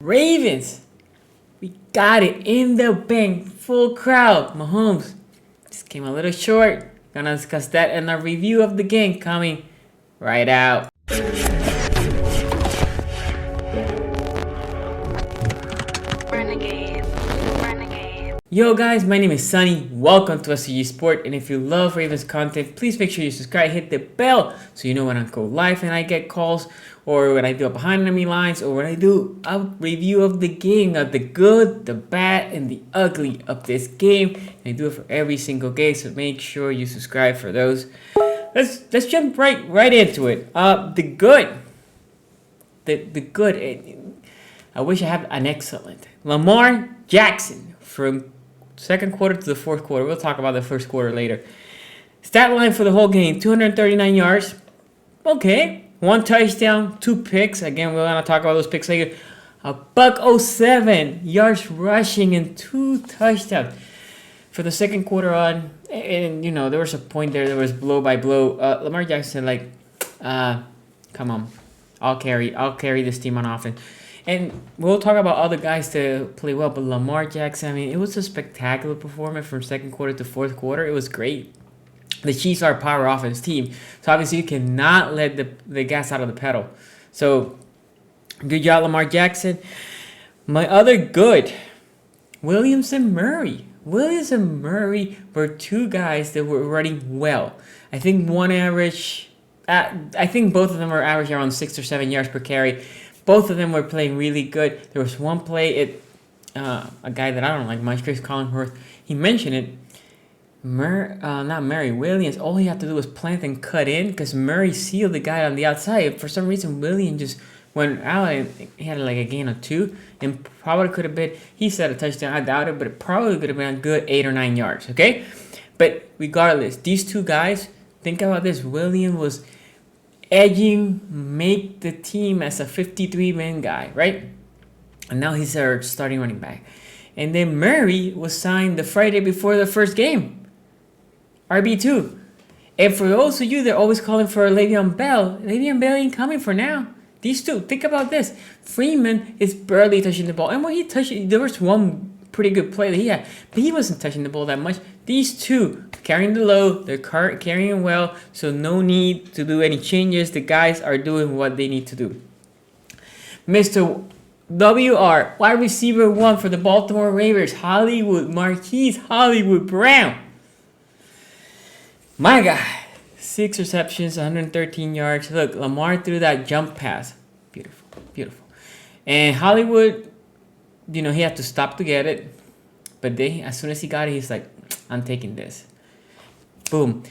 Ravens, we got it in the bank, full crowd. Mahomes just came a little short. Gonna discuss that in our review of the game coming right out. Yo guys, my name is Sunny. Welcome to szg Sport, and if you love Ravens content, please make sure you subscribe, hit the bell so you know when I go live and I get calls, or when I do a behind enemy lines, or when I do a review of the game, of the good, the bad, and the ugly of this game. And I do it for every single game, so make sure you subscribe for those. Let's jump right into it. The good. I wish I had an excellent. Lamar Jackson from second quarter to the fourth quarter. We'll talk about the first quarter later. Stat line for the whole game, 239 yards. Okay. 1 touchdown, 2 picks. Again, we're going to talk about those picks later. $107 yards rushing and 2 touchdowns. For the second quarter on, and you know, there was a point there was blow by blow. Lamar Jackson come on. I'll carry this team on offense. And we'll talk about other guys to play well, but Lamar Jackson, I mean, it was a spectacular performance from second quarter to fourth quarter. It was great. The Chiefs are a power offense team, so obviously you cannot let the gas out of the pedal. So, good job, Lamar Jackson. My other good, Williams and Murray. Williams and Murray were two guys that were running well. I think one average, I think both of them were averaging around 6 or 7 yards per carry. Both of them were playing really good. There was one play, a guy that I don't like much, Chris Collinsworth, he mentioned it. Not Murray, Williams, all he had to do was plant and cut in because Murray sealed the guy on the outside. For some reason, Williams just went out and he had like a gain of 2 and probably could have been, he said a touchdown, I doubt it, but it probably could have been a good 8 or 9 yards, okay? But regardless, these two guys, think about this, Williams was make the team as a 53-man guy, right? And now he's our starting running back. And then Murray was signed the Friday before the first game. RB2. And for those of you that are always calling for Le'Veon Bell ain't coming for now. These two, think about this. Freeman is barely touching the ball. And when he touched it, there was one pretty good play that he had, but he wasn't touching the ball that much. These two carrying the load, they're carrying well, so no need to do any changes. The guys are doing what they need to do. Mr. WR, wide receiver 1 for the Baltimore Ravens, Marquise Hollywood Brown. My God, 6 receptions, 113 yards. Look, Lamar threw that jump pass. Beautiful. And Hollywood, you know, he had to stop to get it. But as soon as he got it, he's like, I'm taking this. Boom.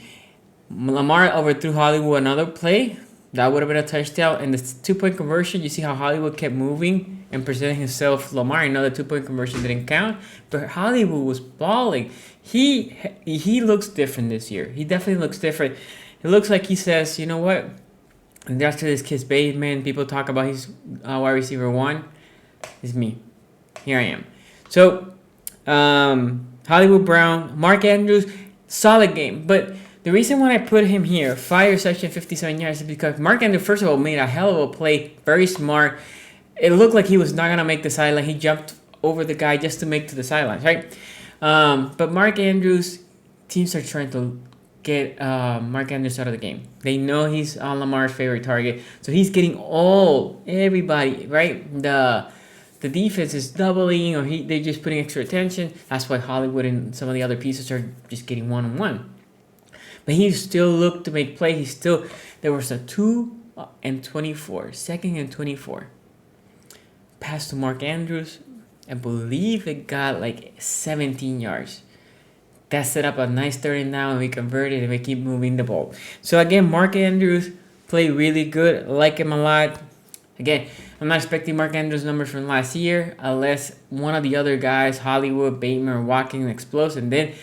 Lamar overthrew Hollywood another play. That would have been a touchdown. And the 2-point conversion, you see how Hollywood kept moving and presenting himself. Lamar, another 2-point conversion didn't count. But Hollywood was balling. He looks different this year. He definitely looks different. It looks like he says, you know what? And after this kid's Bateman, people talk about his wide receiver 1. It's me. Here I am. So, Hollywood Brown, Mark Andrews, solid game. But the reason why I put him here, 5 receptions, 57 yards, is because Mark Andrews, first of all, made a hell of a play. Very smart. It looked like he was not going to make the sideline. He jumped over the guy just to make to the sidelines, right? But Mark Andrews, teams are trying to get Mark Andrews out of the game. They know he's Lamar's favorite target. So he's getting everybody, right? The defense is doubling, or they're just putting extra attention. That's why Hollywood and some of the other pieces are just getting one-on-one. But he still looked to make play. There was a 2 and 24, 2nd and 24. Pass to Mark Andrews. I believe it got like 17 yards. That set up a nice 3rd down, and we converted, and we keep moving the ball. So again, Mark Andrews played really good. I like him a lot. Again, I'm not expecting Mark Andrews' numbers from last year unless one of the other guys, Hollywood, Bateman, are walking and explodes. And then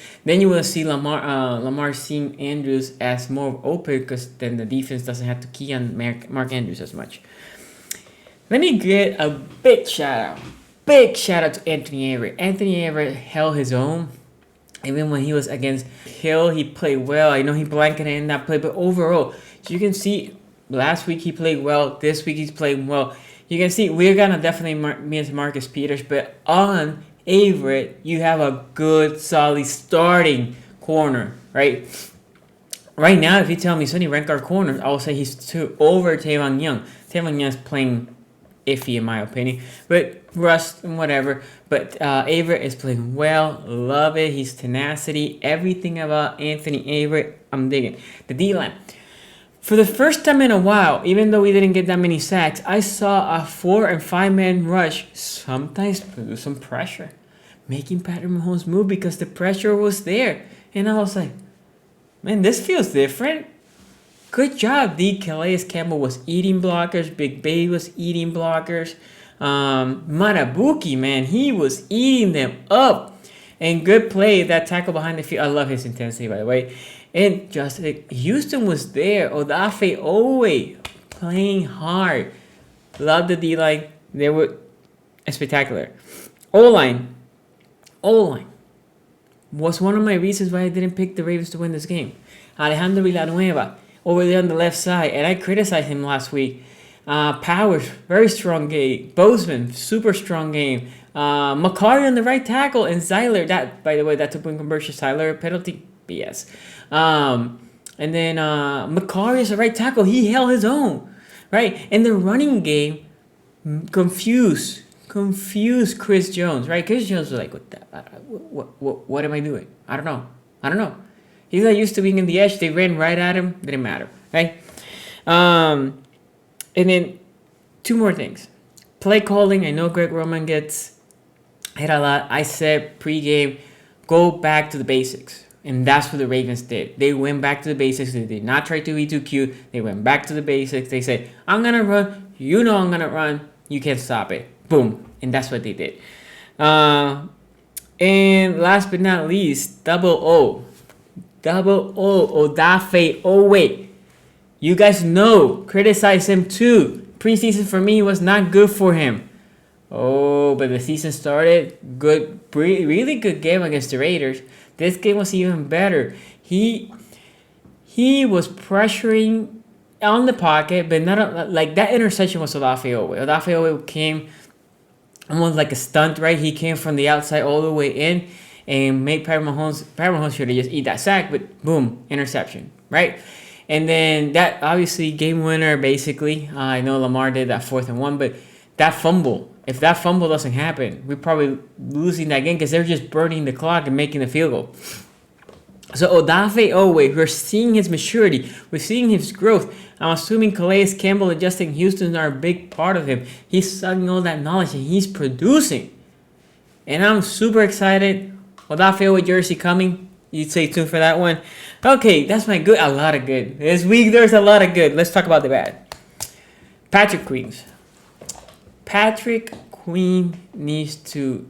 you will see Lamar seeing Andrews as more open because then the defense doesn't have to key on Mark Andrews as much. Let me get a big shout out to Anthony Everett. Anthony Everett held his own. Even when he was against Hill, he played well. I know he blanketed in that play, but overall, you can see last week he played well. This week he's playing well. You can see we're gonna definitely miss Marcus Peters, but on Averett, you have a good, solid starting corner, right? Right now, if you tell me Sonny rank our corners, I will say he's over Tavon Young. Tavon Young's playing iffy in my opinion, but rust and whatever. But Averett is playing well. Love it. His tenacity, everything about Anthony Averett, I'm digging. The D-line. For the first time in a while, even though we didn't get that many sacks, I saw a 4 and 5 man rush sometimes produce some pressure, making Patrick Mahomes move because the pressure was there. And I was like, man, this feels different. Good job, D. Calais Campbell was eating blockers. Big Bay was eating blockers. Matabuki, man, he was eating them up. And good play, that tackle behind the field. I love his intensity, by the way. And just Houston was there. Odafe Owe playing hard. Love the D-line. They were spectacular. O-line was one of my reasons why I didn't pick the Ravens to win this game. Alejandro Villanueva over there on the left side, and I criticized him last week. Powers, very strong game. Bozeman, super strong game. Macari on the right tackle, and Zeiler, that, by the way, that 2-point conversion, Zeiler penalty, BS. And then Macari is the right tackle. He held his own, right? And the running game confused Chris Jones, right? Chris Jones was like, what am I doing? I don't know. He's not used to being in the edge. They ran right at him. Didn't matter, right? And then 2 more things. Play calling. I know Greg Roman gets hit a lot. I said pregame, go back to the basics. And that's what the Ravens did. They went back to the basics. They did not try to be too cute. They went back to the basics. They said, I'm going to run. You know I'm going to run. You can't stop it. Boom. And that's what they did. And last but not least, double O, Odafe Owe. You guys know, criticize him too. Preseason for me was not good for him. Oh, but the season started good, really good game against the Raiders. This game was even better. He was pressuring on the pocket, but not like that interception was Odafe Owe. Odafe Owe came almost like a stunt, right? He came from the outside all the way in and made Patrick Mahomes should have just eat that sack, but boom, interception, right? And then that obviously game winner, basically. I know Lamar did that 4th and 1, but that fumble, if that fumble doesn't happen, we're probably losing that game because they're just burning the clock and making the field goal. So Odafe Owe, we're seeing his maturity. We're seeing his growth. I'm assuming Calais Campbell and Justin Houston are a big part of him. He's sucking all that knowledge and he's producing. And I'm super excited. Odafe Owe jersey coming. You'd stay tuned for that one. Okay, that's my good. A lot of good. This week there's a lot of good. Let's talk about the bad. Patrick Queen needs to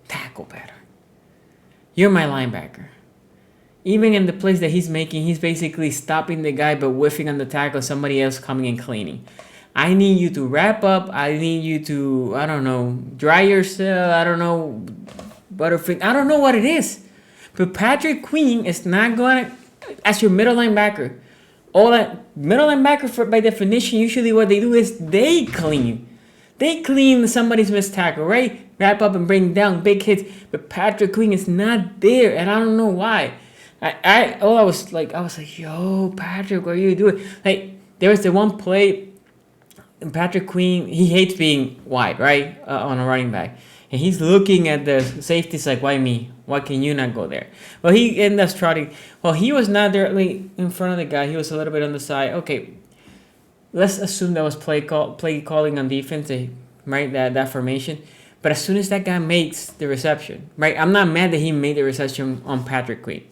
tackle better. You're my linebacker. Even in the plays that he's making, he's basically stopping the guy but whiffing on the tackle, somebody else coming and cleaning. I need you to wrap up. I need you to, I don't know, dry yourself. I don't know, butterfinger. I don't know what it is. But Patrick Queen is not going to, as your middle linebacker. All that middle linebacker, by definition, usually what they do is they clean. They clean somebody's missed tackle, right? Wrap up and bring down big hits. But Patrick Queen is not there, and I don't know why. I was like, yo, Patrick, what are you doing? Like, there was the one play, and Patrick Queen, he hates being wide, right, on a running back. And he's looking at the safeties like, why me? Why can you not go there? Well, he ended up trotting. Well, he was not directly in front of the guy. He was a little bit on the side. Okay, let's assume that was play calling on defense, right, that formation. But as soon as that guy makes the reception, right, I'm not mad that he made the reception on Patrick Queen.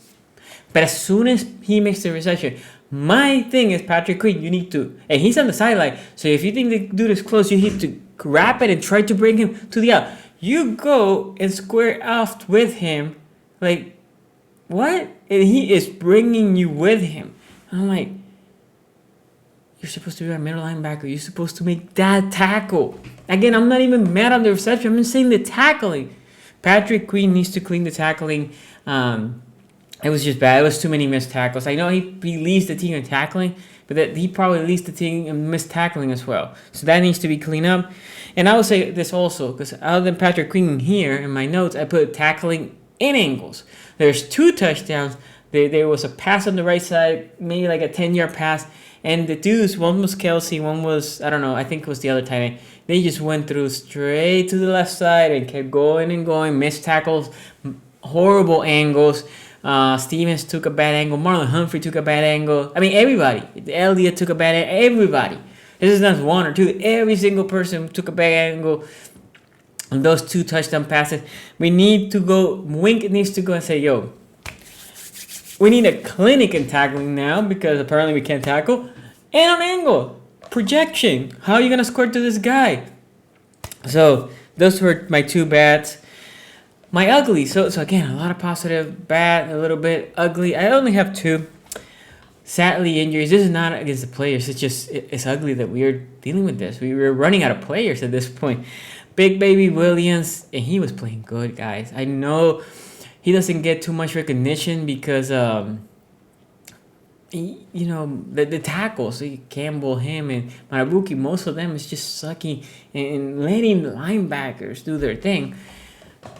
But as soon as he makes the reception, my thing is Patrick Queen, you need to, and he's on the sideline, so if you think the dude is close, you need to grab it and try to bring him to the out. You go and square off with him, like, what? And he is bringing you with him. I'm like, you're supposed to be a middle linebacker. You're supposed to make that tackle. Again, I'm not even mad on the reception. I'm just saying the tackling. Patrick Queen needs to clean the tackling. It was just bad. It was too many missed tackles. I know he leads the team in tackling, but that he probably leads the team in missed tackling as well. So that needs to be cleaned up. And I would say this also, because other than Patrick Queen here in my notes, I put tackling in angles. There's 2 touchdowns. There was a pass on the right side, maybe like a 10-yard pass, and the dudes, one was Kelsey, one was, I don't know, I think it was the other tight end. They just went through straight to the left side and kept going and going, missed tackles, horrible angles. Stevens took a bad angle. Marlon Humphrey took a bad angle. I mean, everybody. Elliott took a bad angle. Everybody. This is not 1 or 2. Every single person took a bad angle on those 2 touchdown passes. We need to go. Wink needs to go and say, yo, we need a clinic in tackling now because apparently we can't tackle. And on angle. Projection. How are you going to score to this guy? So those were my 2 bads. My ugly. So again, a lot of positive, bad, a little bit ugly. I only have 2. Sadly, injuries. This is not against the players. It's ugly that we are dealing with this. We were running out of players at this point. Big Baby Williams, and he was playing good, guys. I know he doesn't get too much recognition because the tackles, Campbell, him, and Marabuki, most of them is just sucking and letting the linebackers do their thing.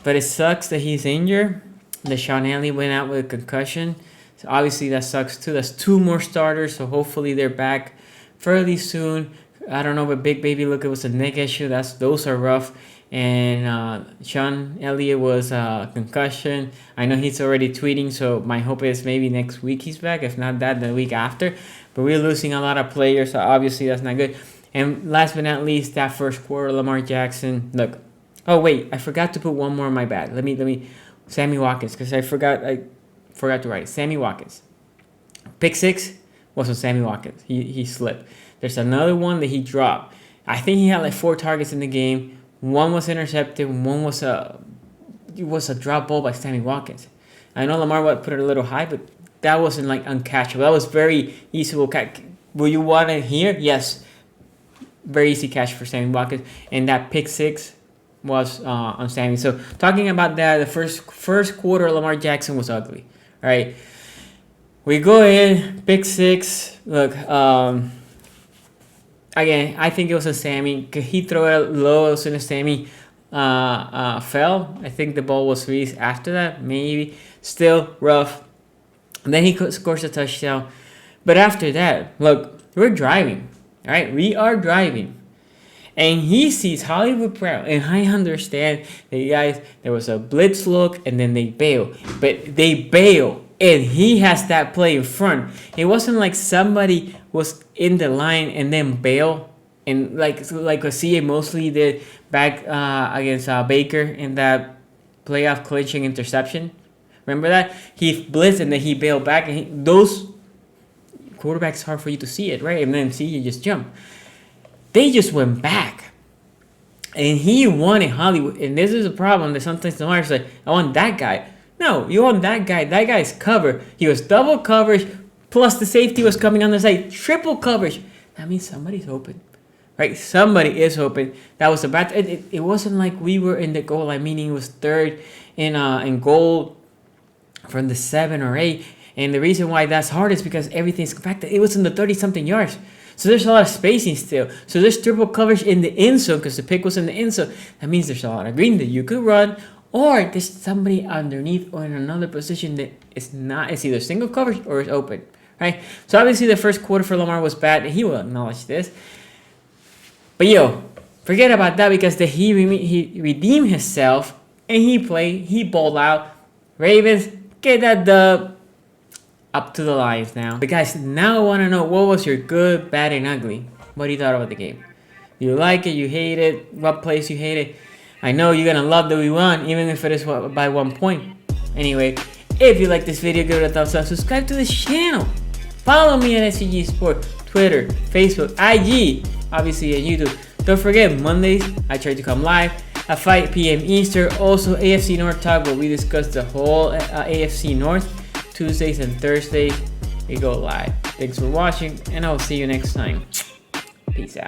But it sucks that he's injured. That Sean Elliott went out with a concussion. So obviously that sucks too. That's 2 more starters. So hopefully they're back fairly soon. I don't know, but Big Baby, look, it was a neck issue. Those are rough. And Sean Elliott was concussion. I know he's already tweeting, so my hope is maybe next week he's back. If not that, the week after. But we're losing a lot of players, so obviously that's not good. And last but not least, that first quarter, Lamar Jackson. Look. Oh wait, I forgot to put one more in my bag. Let me. Sammy Watkins, because I forgot to write it. Sammy Watkins. Pick 6 was on Sammy Watkins. He slipped. There's another one that he dropped. I think he had like 4 targets in the game. One was intercepted. One was a drop ball by Sammy Watkins. I know Lamar put it a little high, but that wasn't like uncatchable. That was very easy to catch. Will you want it here? Yes. Very easy catch for Sammy Watkins. And that pick 6 was on Sammy. So talking about that, the first quarter, Lamar Jackson was ugly. All right. We go in, pick 6. Look, again, I think it was a Sammy. He threw it low as soon as Sammy fell. I think the ball was released after that. Maybe. Still rough. And then he scores a touchdown. But after that, look, we're driving. All right. We are driving. And he sees Hollywood Brown. And I understand that, guys, there was a blitz look and then they bail. But they bail. And he has that play in front. It wasn't like somebody was in the line and then bail. And like what C.A. Mosley did back against Baker in that playoff clinching interception. Remember that? He blitzed and then he bailed back. And those quarterbacks, hard for you to see it, right? And then you just jump. They just went back. And he wanted Hollywood. And this is a problem that sometimes the Marks like, I want that guy. No, you want that guy. That guy's covered. He was double coverage, plus the safety was coming on the side. Triple coverage. That means somebody's open. Right? Somebody is open. That was a bad... It wasn't like we were in the goal line, meaning it was third in goal from the 7 or 8. And the reason why that's hard is because everything's compacted. It was in the 30-something yards. So there's a lot of spacing still. So there's triple coverage in the end zone because the pick was in the end zone. That means there's a lot of green that you could run, or there's somebody underneath or in another position that is not. It's either single coverage or it's open, right? So obviously the first quarter for Lamar was bad, and he will acknowledge this. But forget about that because he redeemed himself and he played. He balled out. Ravens get that dub. Up to the Lions now. But guys, now I want to know what was your good, bad, and ugly. What do you thought about the game? You like it? You hate it? What plays you hate it? I know you're going to love that we won, even if it is by 1 point. Anyway, if you like this video, give it a thumbs up. Subscribe to this channel. Follow me at szg.sports, Twitter, Facebook, IG, obviously on YouTube. Don't forget, Mondays, I try to come live at 5 p.m. Eastern. Also, AFC North Talk, where we discuss the whole AFC North. Tuesdays and Thursdays, we go live. Thanks for watching, and I'll see you next time. Peace out.